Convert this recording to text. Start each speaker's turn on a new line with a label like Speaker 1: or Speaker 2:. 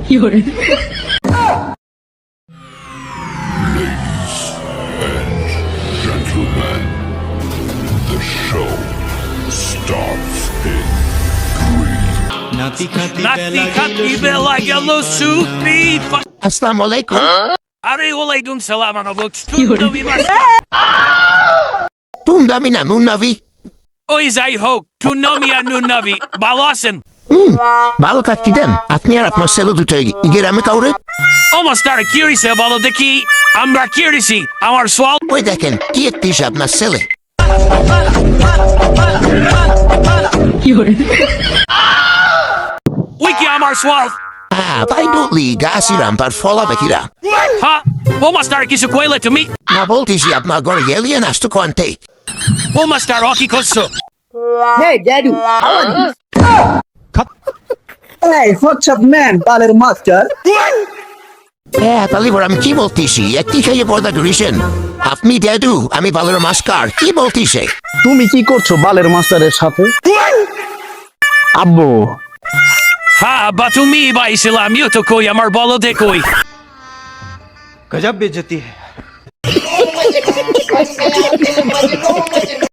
Speaker 1: Gentlemen, the show starts in
Speaker 2: নাতি খাতি বেলা গেল সুপি
Speaker 3: আসসালামু আলাইকুম।
Speaker 2: আরে ওয়ালাইকুম সালাম আনাবুক
Speaker 3: তুমি না নুনাবি।
Speaker 2: ওই যাই হোক টুনমিয়া নুনাবি ভালো আছেন?
Speaker 3: ভালো থাকতে দেন। আপনি আর আপনার ছেলে দুটোই গ্রামে কাউরে
Speaker 2: ও মাস্টার কি হয়েছে বলো দেখি। আমরা কি হয়েছি আমার সোয়াল
Speaker 3: ওই দেখেন কি একটি আপনার ছেলে।
Speaker 2: ওই কি আমার সোয়াল?
Speaker 3: তাই বললি গাছি রামপার ফলা বেকিরা
Speaker 2: হ্যাঁ ও মাস্টার কিছু কইলে তুমি?
Speaker 3: না বলতেছি আপনার ঘরে গেলিয়ে নাস্তো কোয়ান্তে।
Speaker 2: ও মাস্টার ও কি করছো?
Speaker 4: Hey, Daddy, how are you? Hey, what's up, man? Baler Master.
Speaker 3: তাহলে আমি কি বলতেছি একটি খেয়ে পর্দা ধরেছেন আপনি ড্যাডু আমি বালের মাস্কার কি বলতেছে।
Speaker 4: তুমি কি করছো বালের মাস্টারের সাথে? আব্বু
Speaker 2: হ্যাঁ বা তুমি বা ইসলাম আমিও তো কই আমার বলো দে কই।
Speaker 5: गजब बेइज्जती है